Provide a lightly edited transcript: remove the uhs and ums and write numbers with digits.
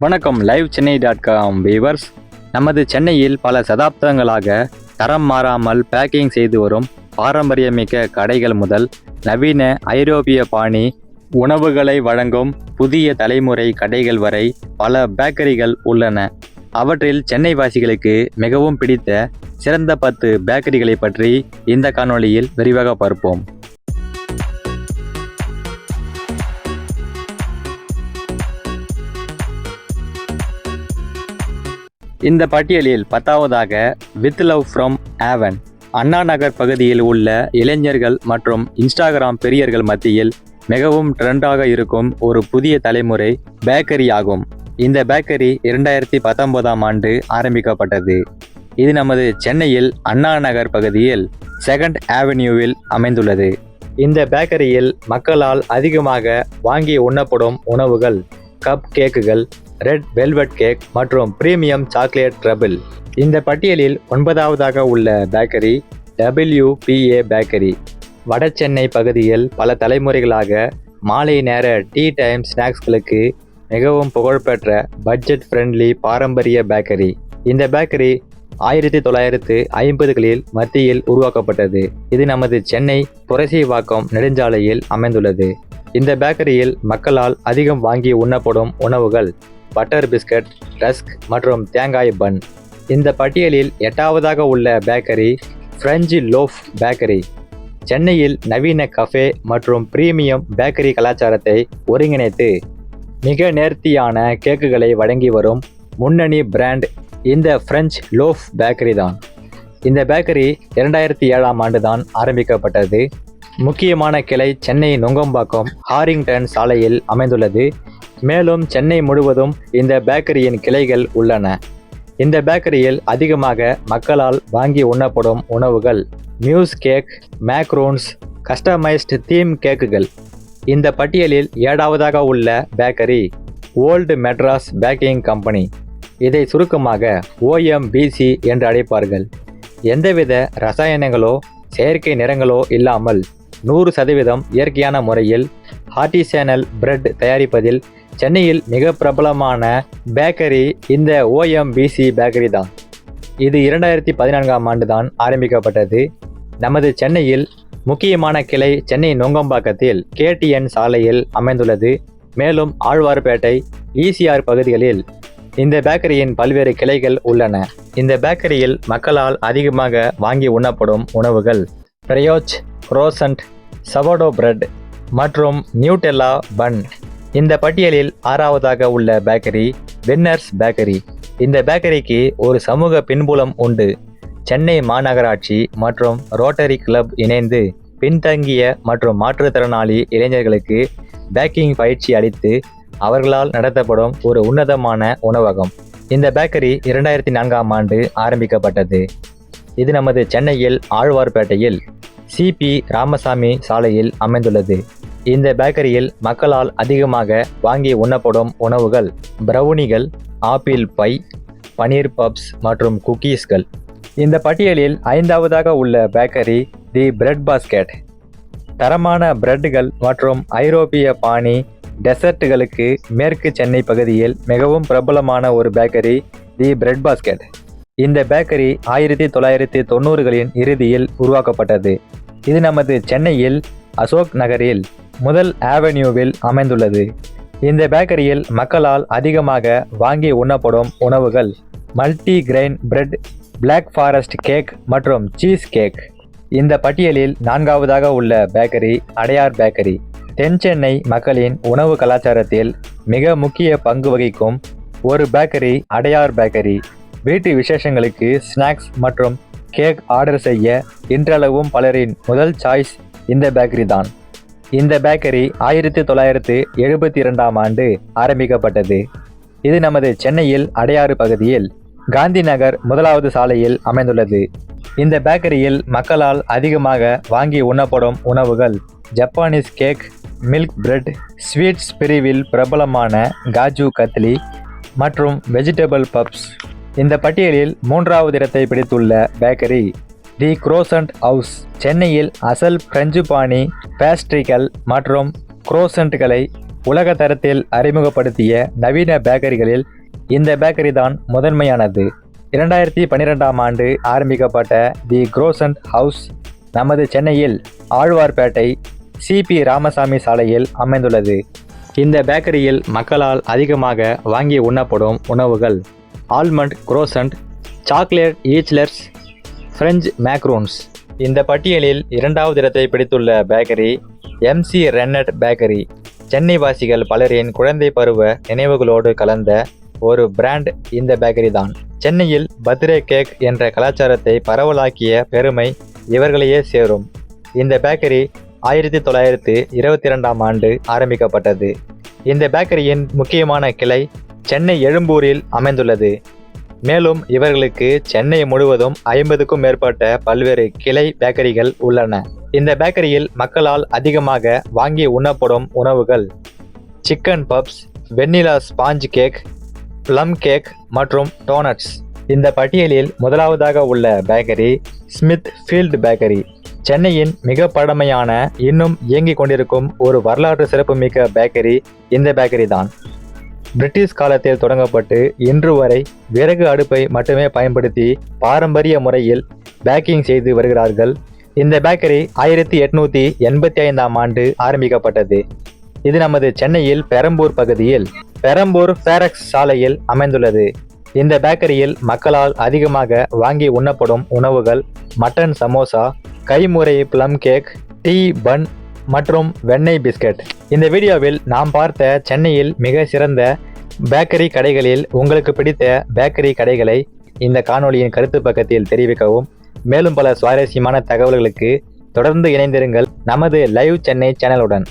வணக்கம். Live Chennai dot com viewers. நமது சென்னையில் பல சதாப்தங்களாக தரம் மாறாமல் பேக்கிங் செய்து வரும் பாரம்பரியமிக்க கடைகள் முதல் நவீன ஐரோப்பிய பாணி உணவுகளை வழங்கும் புதிய தலைமுறை கடைகள் வரை பல பேக்கரிகள் உள்ளன. அவற்றில் சென்னை வாசிகளுக்கு மிகவும் பிடித்த சிறந்த 10 பேக்கரிகளை பற்றி இந்த காணொளியில் விரிவாக பார்ப்போம். இந்த பட்டியலில் 10வதாக with love from ஆவன். Anna Nagar பகுதியில் உள்ள இளைஞர்கள் மற்றும் இன்ஸ்டாகிராம் பிரியர்கள் மத்தியில் மிகவும் ட்ரெண்டாக இருக்கும் ஒரு புதிய தலைமுறை பேக்கரி ஆகும். இந்த பேக்கரி 2019ஆம் ஆண்டு ஆரம்பிக்கப்பட்டது. இது நமது சென்னையில் அண்ணா நகர் பகுதியில் 2nd அவென்யூவில் அமைந்துள்ளது. இந்த பேக்கரியில் மக்களால் அதிகமாக வாங்கி உண்ணப்படும் உணவுகள் கப் கேக்குகள், ரெட் வெல்வெட் கேக் மற்றும் பிரீமியம் சாக்லேட் ட்ரபிள். இந்த பட்டியலில் 9வதாக உள்ள பேக்கரி WPA பேக்கரி. வட சென்னை பகுதியில் பல தலைமுறைகளாக மாலை நேர டீ டைம் ஸ்நாக்ஸ்களுக்கு மிகவும் புகழ்பெற்ற பட்ஜெட் ஃப்ரெண்ட்லி பாரம்பரிய பேக்கரி. இந்த பேக்கரி 1950களில் மத்தியில் உருவாக்கப்பட்டது. இது நமது சென்னை புரசைவாக்கம் நெடுஞ்சாலையில் அமைந்துள்ளது. இந்த பேக்கரியில் மக்களால் அதிகம் வாங்கி உண்ணப்படும் உணவுகள் பட்டர் பிஸ்கட், ரஸ்க் மற்றும் தேங்காய் பன். இந்த பட்டியலில் 8வதாக உள்ள பேக்கரி ஃப்ரெஞ்சு லோஃப் பேக்கரி. சென்னையில் நவீன கஃபே மற்றும் பிரீமியம் பேக்கரி கலாச்சாரத்தை ஒருங்கிணைத்து மிக நேர்த்தியான கேக்குகளை வழங்கி வரும் முன்னணி பிராண்ட் இந்த ஃப்ரெஞ்ச் லோஃப் பேக்கரி தான். இந்த பேக்கரி 2007ஆம் ஆண்டு தான் ஆரம்பிக்கப்பட்டது. முக்கியமான கிளை சென்னை நுங்கம்பாக்கம் ஹாரிங்டன் சாலையில் அமைந்துள்ளது. மேலும் சென்னை முழுவதும் இந்த பேக்கரியின் கிளைகள் உள்ளன. இந்த பேக்கரியில் அதிகமாக மக்களால் வாங்கி உண்ணப்படும் உணவுகள் mousse cake, macarons, customised theme கேக்குகள். இந்த பட்டியலில் 7வதாக உள்ள bakery old Madras baking company. இதை சுருக்கமாக OMBC என்று அழைப்பார்கள். எந்தவித ரசாயனங்களோ செயற்கை நிறங்களோ இல்லாமல் 100% இயற்கையான முறையில் ஆர்டிசானல் பிரெட் தயாரிப்பதில் சென்னையில் மிக பிரபலமான பேக்கரி இந்த OMBC பேக்கரி தான். இது 2014ஆம் ஆண்டு தான் ஆரம்பிக்கப்பட்டது. நமது சென்னையில் முக்கியமான கிளை சென்னை நுங்கம்பாக்கத்தில் KTN சாலையில் அமைந்துள்ளது. மேலும் ஆழ்வார்பேட்டை, ECR பகுதிகளில் இந்த பேக்கரியின் பல்வேறு கிளைகள் உள்ளன. இந்த பேக்கரியில் மக்களால் அதிகமாக வாங்கி உண்ணப்படும் உணவுகள் பிரயோச், குரோசன்ட், சவடோ பிரெட் மற்றும் நியூட்டெல்லா பன். இந்த பட்டியலில் 6வதாக உள்ள பேக்கரி வின்னர்ஸ் பேக்கரி. இந்த பேக்கரிக்கு ஒரு சமூக பின்புலம் உண்டு. சென்னை மாநகராட்சி மற்றும் ரோட்டரி கிளப் இணைந்து பின்தங்கிய மற்றும் மாற்றுத்திறனாளி இளைஞர்களுக்கு பேக்கிங் பயிற்சி அளித்து அவர்களால் நடத்தப்படும் ஒரு உன்னதமான உணவகம். இந்த பேக்கரி 2004ஆம் ஆண்டு ஆரம்பிக்கப்பட்டது. இது நமது சென்னையில் ஆழ்வார்பேட்டையில் CP ராமசாமி சாலையில் அமைந்துள்ளது. இந்த பேக்கரியில் மக்களால் அதிகமாக வாங்கி உண்ணப்படும் உணவுகள் பிரவுனிகள், ஆப்பிள் பை, பனீர் பப்ஸ் மற்றும் குக்கீஸ்கள். இந்த பட்டியலில் 5வதாக உள்ள பேக்கரி தி பிரெட் பாஸ்கெட். தரமான பிரெட்டுகள் மற்றும் ஐரோப்பிய பாணி டெசர்ட்டுகளுக்கு மேற்கு சென்னை பகுதியில் மிகவும் பிரபலமான ஒரு பேக்கரி தி பிரெட் பாஸ்கெட். இந்த பேக்கரி 1990களின் இறுதியில் உருவாக்கப்பட்டது. இது நமது சென்னையில் அசோக் நகரில் முதல் அவென்யூவில் அமைந்துள்ளது. இந்த பேக்கரியில் மக்களால் அதிகமாக வாங்கி உண்ணப்படும் உணவுகள் multi grain bread, black forest cake மற்றும் சீஸ் கேக். இந்த பட்டியலில் 4வதாக உள்ள பேக்கரி அடையார் பேக்கரி. தென் சென்னை மக்களின் உணவு கலாச்சாரத்தில் மிக முக்கிய பங்கு வகிக்கும் ஒரு பேக்கரி அடையார் பேக்கரி. வீட்டு விசேஷங்களுக்கு ஸ்நாக்ஸ் மற்றும் கேக் ஆர்டர் செய்ய இன்றளவும் பலரின் முதல் சாய்ஸ் இந்த பேக்கரி தான். இந்த பேக்கரி 1972ஆம் ஆண்டு ஆரம்பிக்கப்பட்டது. இது நமது சென்னையில் அடையாறு பகுதியில் காந்தி நகர் 1வது சாலையில் அமைந்துள்ளது. இந்த பேக்கரியில் மக்களால் அதிகமாக வாங்கி உண்ணப்படும் உணவுகள் Japanese cake, milk bread, sweets பிரிவில் பிரபலமான காஜு கத்லி மற்றும் வெஜிடபிள் பப்ஸ். இந்த பட்டியலில் 3வது இடத்தை பிடித்துள்ள பேக்கரி தி குரோசன்ட் ஹவுஸ். சென்னையில் அசல் பிரெஞ்சு பாணி பேஸ்ட்ரிகள் மற்றும் குரோசன்ட்களை உலக தரத்தில் அறிமுகப்படுத்திய நவீன பேக்கரிகளில் இந்த பேக்கரி தான் முதன்மையானது. 2012ஆம் ஆண்டு ஆரம்பிக்கப்பட்ட தி குரோசன்ட் ஹவுஸ் நமது சென்னையில் ஆழ்வார்பேட்டை சிபி ராமசாமி சாலையில் அமைந்துள்ளது. இந்த பேக்கரியில் மக்களால் அதிகமாக வாங்கி உண்ணப்படும் உணவுகள் ஆல்மண்ட் குரோசன்ட், சாக்லேட் ஈச்லர்ஸ், பிரெஞ்சு மேக்ரூன்ஸ். இந்த பட்டியலில் 2வது இடத்தை பிடித்துள்ள bakery MC rennet bakery. Chennai வாசிகள் பலரின் குழந்தை பருவ நினைவுகளோடு கலந்த ஒரு பிராண்ட் இந்த பேக்கரி தான். சென்னையில் பர்த்டே கேக் என்ற கலாச்சாரத்தை பரவலாக்கிய பெருமை இவர்களையே சேரும். இந்த பேக்கரி 1922ஆம் ஆண்டு ஆரம்பிக்கப்பட்டது. இந்த பேக்கரியின் முக்கியமான கிளை சென்னை எழும்பூரில் அமைந்துள்ளது. மேலும் இவர்களுக்கு சென்னை முழுவதும் 50க்கும் மேற்பட்ட பல்வேறு கிளை பேக்கரிகள் உள்ளன. இந்த பேக்கரியில் மக்களால் அதிகமாக வாங்கி உண்ணப்படும் உணவுகள் சிக்கன் பப்ஸ், வெண்ணிலா ஸ்பாஞ்ச் கேக், ப்ளம் கேக் மற்றும் டோனட்ஸ். இந்த பட்டியலில் முதலாவதாக உள்ள பேக்கரி ஸ்மித் ஃபீல்ட் பேக்கரி. சென்னையின் மிக பழமையான இன்னும் இயங்கிக் கொண்டிருக்கும் ஒரு வரலாற்று சிறப்புமிக்க பேக்கரி இந்த பேக்கரி தான். பிரிட்டிஷ் காலத்தில் தொடங்கப்பட்டு இன்று வரை விறகு அடுப்பை மட்டுமே பயன்படுத்தி பாரம்பரிய முறையில் பேக்கிங் செய்து வருகிறார்கள். இந்த பேக்கரி 1885ஆம் ஆண்டு ஆரம்பிக்கப்பட்டது. இது நமது சென்னையில் பெரம்பூர் பகுதியில் பெரம்பூர் ஃபேரக்ஸ் சாலையில் அமைந்துள்ளது. இந்த பேக்கரியில் மக்களால் அதிகமாக வாங்கி உண்ணப்படும் உணவுகள் மட்டன் சமோசா, கைமுறை ப்ளம் கேக், டீ பன் மற்றும் வெண்ணெய் பிஸ்கட். இந்த வீடியோவில் நாம் பார்த்த சென்னையில் மிக சிறந்த பேக்கரி கடைகளில் உங்களுக்கு பிடித்த பேக்கரி கடைகளை இந்த காணொளியின் கருத்து பக்கத்தில் தெரிவிக்கவும். மேலும் பல சுவாரஸ்யமான தகவல்களுக்கு தொடர்ந்து இணைந்திருங்கள் நமது லைவ் சென்னை சேனலுடன்.